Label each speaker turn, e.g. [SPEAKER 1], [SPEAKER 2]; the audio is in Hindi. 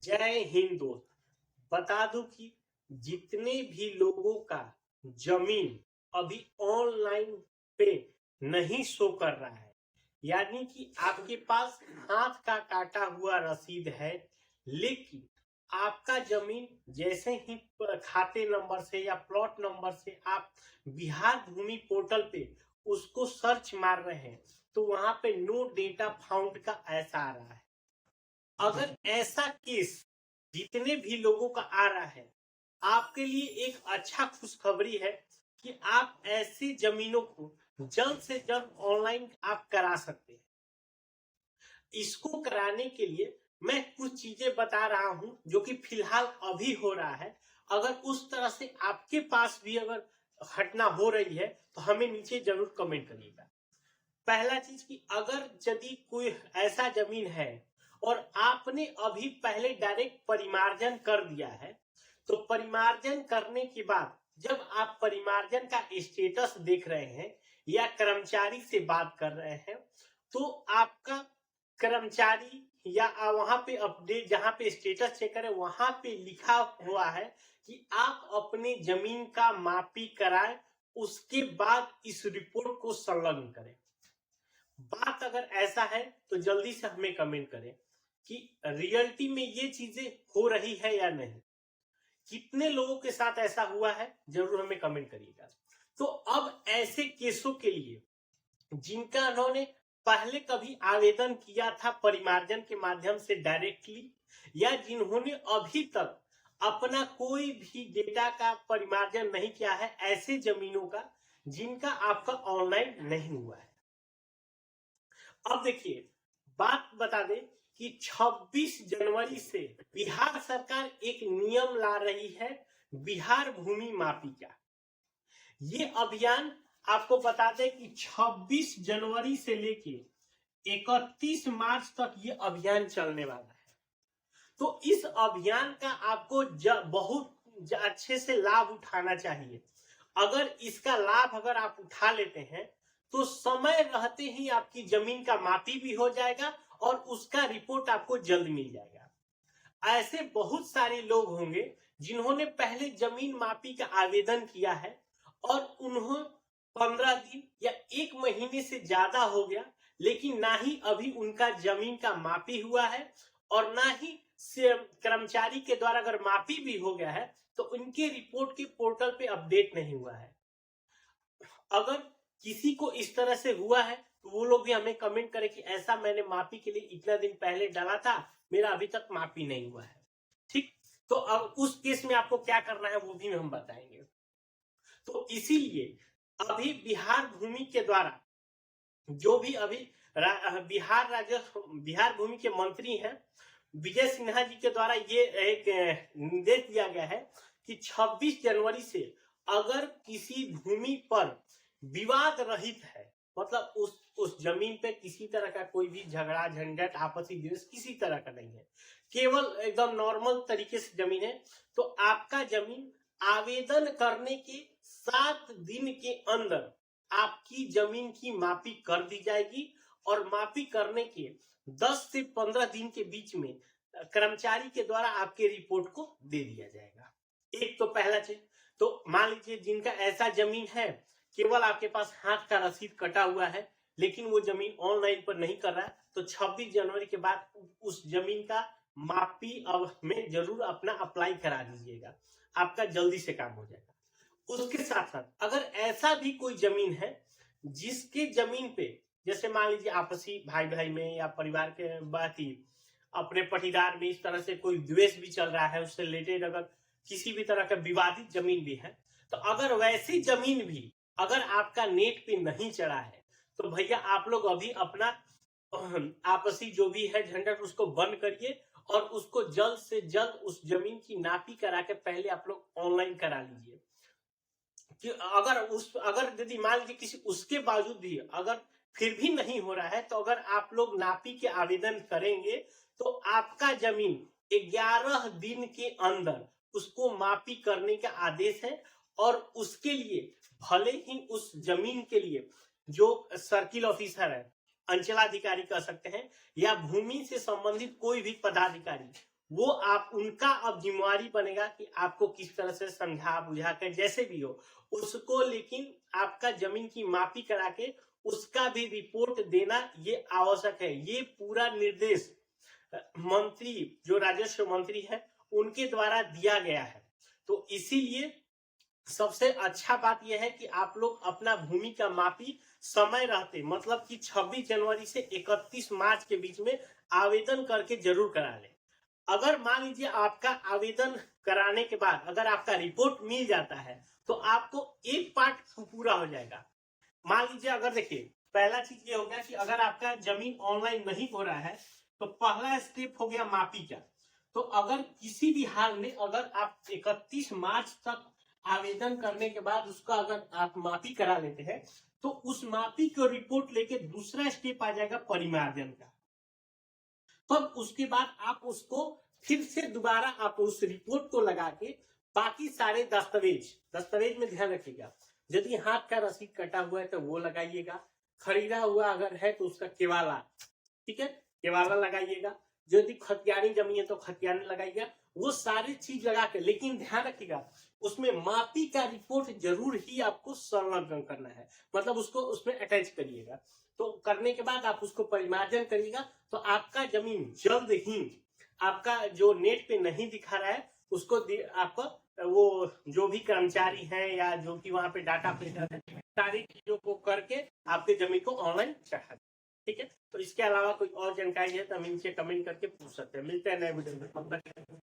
[SPEAKER 1] जय हिंद दोस्त। बता दूं कि जितने भी लोगों का जमीन अभी ऑनलाइन पे नहीं शो कर रहा है, यानी कि आपके पास हाथ का काटा हुआ रसीद है, लेकिन आपका जमीन जैसे ही खाते नंबर से या प्लॉट नंबर से आप बिहार भूमि पोर्टल पे उसको सर्च मार रहे हैं, तो वहां पे नो डेटा फाउंड का ऐसा आ रहा है। अगर ऐसा केस जितने भी लोगों का आ रहा है, आपके लिए एक अच्छा खुशखबरी है कि आप ऐसी जमीनों को जल्द से जल्द ऑनलाइन आप करा सकते हैं। इसको कराने के लिए मैं कुछ चीजें बता रहा हूं जो कि फिलहाल अभी हो रहा है। अगर उस तरह से आपके पास भी अगर घटना हो रही है तो हमें नीचे जरूर कमेंट करिएगा। पहला चीज कि अगर यदि कोई ऐसा जमीन है और आपने अभी पहले डायरेक्ट परिमार्जन कर दिया है, तो परिमार्जन करने के बाद जब आप परिमार्जन का स्टेटस देख रहे हैं या कर्मचारी से बात कर रहे हैं, तो आपका कर्मचारी या वहां पे अपडेट जहां पे स्टेटस चेक करें वहां पे लिखा हुआ है कि आप अपने जमीन का मापी कराएं, उसके बाद इस रिपोर्ट को संलग्न करें। बात अगर ऐसा है तो जल्दी से हमें कमेंट करें कि रियलिटी में ये चीजें हो रही है या नहीं। कितने लोगों के साथ ऐसा हुआ है जरूर हमें कमेंट करिएगा। तो अब ऐसे केसों के लिए जिनका उन्होंने पहले कभी आवेदन किया था परिमार्जन के माध्यम से डायरेक्टली, या जिन्होंने अभी तक अपना कोई भी डेटा का परिमार्जन नहीं किया है, ऐसे जमीनों का जिनका आपका ऑनलाइन नहीं हुआ है। अब देखिए, बात बता दें कि 26 जनवरी से बिहार सरकार एक नियम ला रही है बिहार भूमि मापी का। ये अभियान आपको बता दें कि 26 जनवरी से लेके 31 मार्च तक ये अभियान चलने वाला है। तो इस अभियान का आपको बहुत अच्छे से लाभ उठाना चाहिए। अगर इसका लाभ अगर आप उठा लेते हैं तो समय रहते ही आपकी जमीन का मापी भी हो जाएगा और उसका रिपोर्ट आपको जल्द मिल जाएगा। ऐसे बहुत सारे लोग होंगे जिन्होंने पहले जमीन मापी का आवेदन किया है और उन्होंने 15 दिन या 1 महीने से ज्यादा हो गया, लेकिन ना ही अभी उनका जमीन का मापी हुआ है और ना ही कर्मचारी के द्वारा अगर मापी भी हो गया है तो उनके रिपोर्ट के पोर्टल पे अपडेट नहीं हुआ है। अगर किसी को इस तरह से हुआ है तो वो लोग भी हमें कमेंट करें कि ऐसा मैंने मापी के लिए इतना दिन पहले डाला था, मेरा अभी तक मापी नहीं हुआ है। ठीक, तो अब उस केस में आपको क्या करना है वो भी हम बताएंगे। तो इसीलिए अभी बिहार भूमि के द्वारा जो भी अभी बिहार भूमि के मंत्री हैं विजय सिन्हा जी के द्वारा ये एक निर्देश दिया गया है कि 26 जनवरी से अगर किसी भूमि पर विवाद रहित है, मतलब उस जमीन पे किसी तरह का कोई भी झगड़ा झंझट आपसी द्वेष किसी तरह का नहीं है, केवल एकदम नॉर्मल तरीके से जमीन है, तो आपका जमीन आवेदन करने के 7 दिन के अंदर आपकी जमीन की मापी कर दी जाएगी और मापी करने के 10 से 15 दिन के बीच में कर्मचारी के द्वारा आपके रिपोर्ट को दे दिया जाएगा। एक तो पहला चीज। तो मान लीजिए जिनका ऐसा जमीन है, केवल आपके पास हाथ का रसीद कटा हुआ है लेकिन वो जमीन ऑनलाइन पर नहीं कर रहा है, तो 26 जनवरी के बाद उस जमीन का मापी अब में जरूर अपना अप्लाई करा दीजिएगा, आपका जल्दी से काम हो जाएगा। उसके साथ साथ अगर ऐसा भी कोई जमीन है जिसके जमीन पे जैसे मान लीजिए आपसी भाई भाई में या परिवार के बात ही अपने पटीदार में इस तरह से कोई द्वेष भी चल रहा है, उससे रिलेटेड अगर किसी भी तरह का विवादित जमीन भी है, तो अगर वैसी जमीन भी अगर आपका नेट पे नहीं चढ़ा है तो भैया आप लोग अभी अपना आपसी जो भी है झंझट उसको बंद करिए और उसको जल्द से जल्द उस जमीन की नापी करा के पहले आप लोग ऑनलाइन करा लीजिए। कि अगर यदि मान लीजिए किसी उसके बावजूद भी अगर फिर भी नहीं हो रहा है, तो अगर आप लोग नापी के आवेदन करेंगे तो आपका जमीन 11 दिन के अंदर उसको मापी करने का आदेश है। और उसके लिए भले ही उस जमीन के लिए जो सर्किल ऑफिसर है, अंचलाधिकारी कह सकते हैं, या भूमि से संबंधित कोई भी पदाधिकारी, वो आप उनका अब जिम्मेवारी बनेगा कि आपको किस तरह से समझा बुझा कर जैसे भी हो उसको, लेकिन आपका जमीन की मापी करा के उसका भी रिपोर्ट देना ये आवश्यक है। ये पूरा निर्देश मंत्री जो राजस्व मंत्री है उनके द्वारा दिया गया है। तो इसीलिए सबसे अच्छा बात यह है कि आप लोग अपना भूमि का मापी समय रहते मतलब कि 26 जनवरी से 31 मार्च के बीच में आवेदन करके जरूर करा लें। अगर मान लीजिए आपका आवेदन कराने के बाद अगर आपका रिपोर्ट मिल जाता है तो आपको एक पार्ट पूरा हो जाएगा। मान लीजिए अगर देखिए पहला चीज ये हो गया कि अगर आपका जमीन ऑनलाइन नहीं हो रहा है तो पहला स्टेप हो गया मापी का। तो अगर किसी भी हाल में अगर आप 31 मार्च तक आवेदन करने के बाद उसका अगर आप मापी करा लेते हैं तो उस मापी को रिपोर्ट लेके दूसरा स्टेप आ जाएगा परिमार्जन का। तब उसके बाद आप उसको फिर से दोबारा आप उस रिपोर्ट को लगा के बाकी सारे दस्तावेज में ध्यान रखिएगा, यदि हाथ का रसीद कटा हुआ है तो वो लगाइएगा, खरीदा हुआ अगर है तो उसका केवाला, ठीक है, केवाला लगाइएगा, यदि खतियानी जमीन है तो खतियानी लगाइएगा, वो सारी चीज लगा के, लेकिन ध्यान रखिएगा उसमें मापी का रिपोर्ट जरूर ही आपको संलग्न करना है, मतलब उसको उसमें अटैच करिएगा। तो करने के बाद आप उसको परिमार्जन करिएगा तो आपका जमीन जल्द ही आपका जो नेट पे नहीं दिखा रहा है उसको आपको वो जो भी कर्मचारी हैं या जो कि वहां पे डाटा फिल्टर है सारी चीजों को करके आपके जमीन को ऑनलाइन चढ़ा दें। ठीक है, तो इसके अलावा कोई और जानकारी है तो हम इनसे कमेंट करके पूछ सकते हैं। मिलते हैं नए वीडियो में।